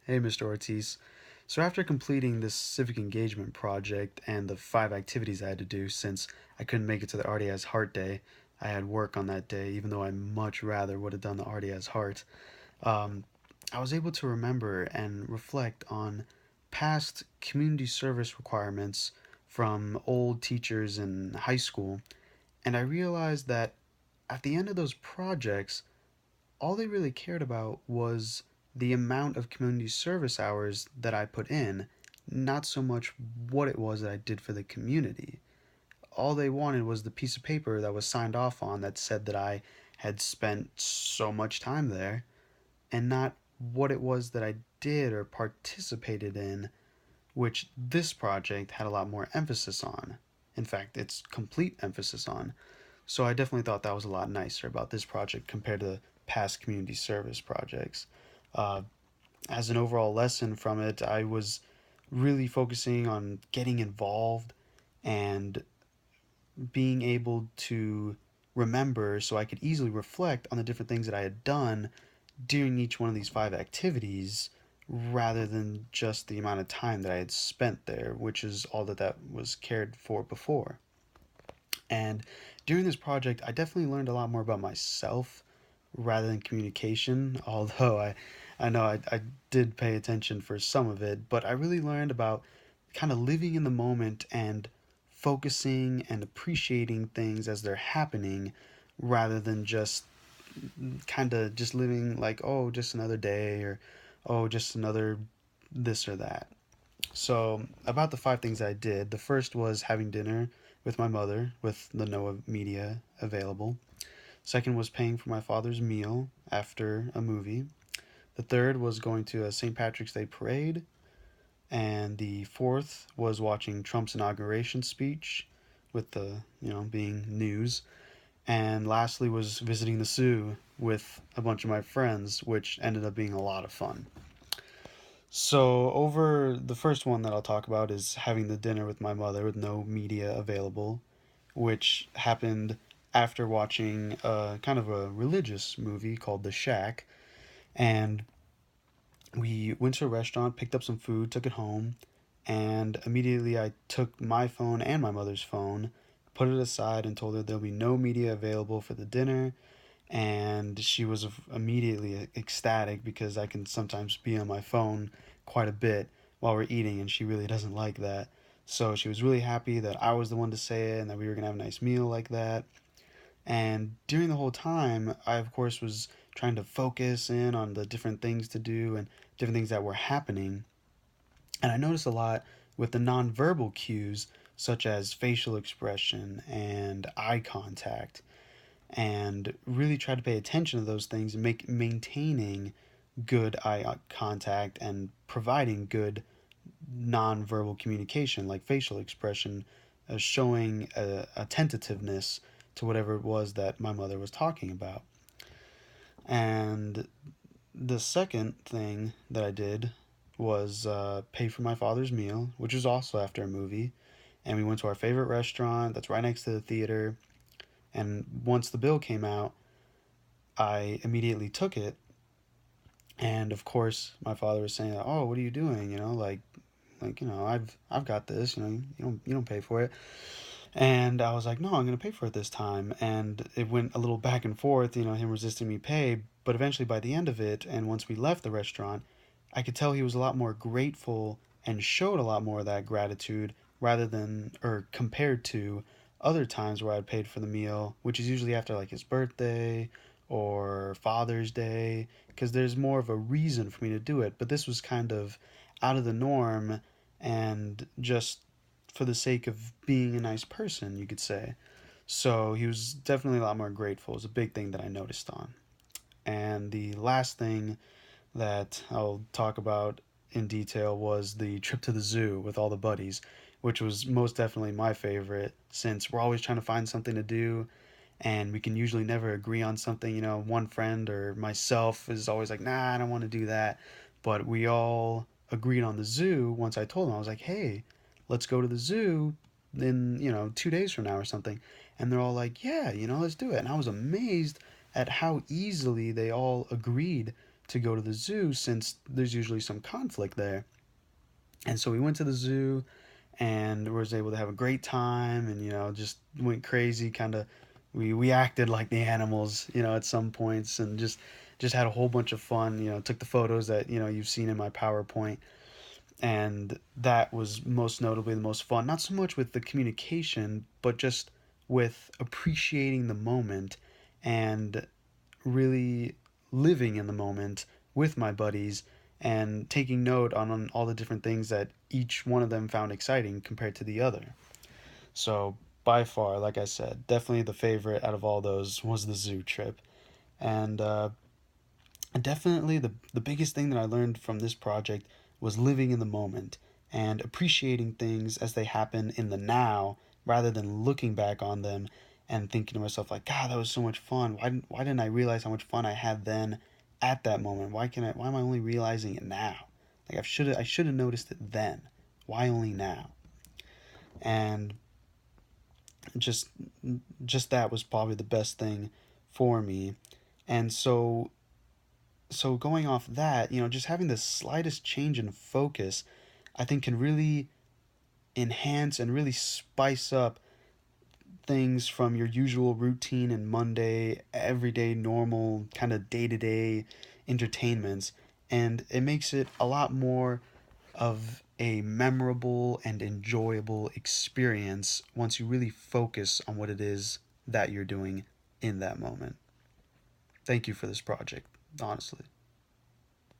Hey, Mr. Ortiz. So, after completing this civic engagement project and the 5 activities I had to do, since I couldn't make it to the RDS Heart Day, I had work on that day, even though I much rather would have done the RDS Heart. Um, I was able to remember and reflect on past community service requirements from old teachers in high school, and I realized that at the end of those projects, all they really cared about was the amount of community service hours that I put in, not so much what it was that I did for the community. All they wanted was the piece of paper that was signed off on that said that I had spent so much time there, and not what it was that I did or participated in, which this project had a lot more emphasis on. In fact, it's complete emphasis on. So I definitely thought that was a lot nicer about this project compared to past community service projects. Uh, as an overall lesson from it, I was really focusing on getting involved and being able to remember so I could easily reflect on the different things that I had done during each one of these 5 activities rather than just the amount of time that I had spent there, which is all that was cared for before. And during this project, I definitely learned a lot more about myself rather than communication, although I know I did pay attention for some of it, but I really learned about kind of living in the moment and focusing and appreciating things as they're happening rather than just kind of just living like, oh, just another day or, oh, just another this or that. So, about the 5 things I did, the first was having dinner with my mother with the no media available. Second was paying for my father's meal after a movie. The third was going to a St. Patrick's Day parade. And the fourth was watching Trump's inauguration speech with the, being news. And lastly was visiting the zoo with a bunch of my friends, which ended up being a lot of fun. So, over the first one that I'll talk about is having the dinner with my mother with no media available, which happened after watching kind of a religious movie called The Shack. And we went to a restaurant, picked up some food, took it home, and immediately I took my phone and my mother's phone, put it aside, and told her there'll be no media available for the dinner. And she was immediately ecstatic because I can sometimes be on my phone quite a bit while we're eating, and she really doesn't like that. So she was really happy that I was the one to say it and that we were gonna have a nice meal like that. And during the whole time, I of course was trying to focus in on the different things to do and different things that were happening. And I noticed a lot with the nonverbal cues, such as facial expression and eye contact, and really try to pay attention to those things and maintaining good eye contact and providing good nonverbal communication like facial expression, showing a tentativeness to whatever it was that my mother was talking about. And the second thing that I did was pay for my father's meal, which was also after a movie. And we went to our favorite restaurant that's right next to the theater. And once the bill came out, I immediately took it. And of course, my father was saying, "Oh, what are you doing? I've got this. You don't pay for it." And I was like, "No, I'm gonna pay for it this time." And it went a little back and forth, him resisting me pay. But eventually, by the end of it, and once we left the restaurant, I could tell he was a lot more grateful and showed a lot more of that gratitude rather than or compared to other times where I'd paid for the meal, which is usually after like his birthday or Father's Day, because there's more of a reason for me to do it. But this was kind of out of the norm and just for the sake of being a nice person, you could say. So he was definitely a lot more grateful. It was a big thing that I noticed on. And the last thing that I'll talk about in detail was the trip to the zoo with all the buddies, which was most definitely my favorite since we're always trying to find something to do and we can usually never agree on something. One friend or myself is always like, nah, I don't want to do that. But we all agreed on the zoo once I told them. I was like, hey, let's go to the zoo in, 2 days from now or something. And they're all like, yeah, let's do it. And I was amazed at how easily they all agreed to go to the zoo since there's usually some conflict there. And so we went to the zoo and was able to have a great time, and just went crazy, kind of. We acted like the animals, at some points, and just had a whole bunch of fun. Took the photos that you've seen in my PowerPoint, and that was most notably the most fun. Not so much with the communication, but just with appreciating the moment and really living in the moment with my buddies and taking note on all the different things that each one of them found exciting compared to the other. So, by far, like I said, definitely the favorite out of all those was the zoo trip. And definitely the biggest thing that I learned from this project was living in the moment and appreciating things as they happen in the now rather than looking back on them and thinking to myself like, God, that was so much fun. Why didn't I realize how much fun I had then at that moment? Why am I only realizing it now? Like I should have noticed it then. Why only now? And just just that was probably the best thing for me. And so going off that, just having the slightest change in focus, I think can really enhance and really spice up things from your usual routine and Monday, everyday, normal, kind of day to day entertainments. And it makes it a lot more of a memorable and enjoyable experience once you really focus on what it is that you're doing in that moment. Thank you for this project, honestly.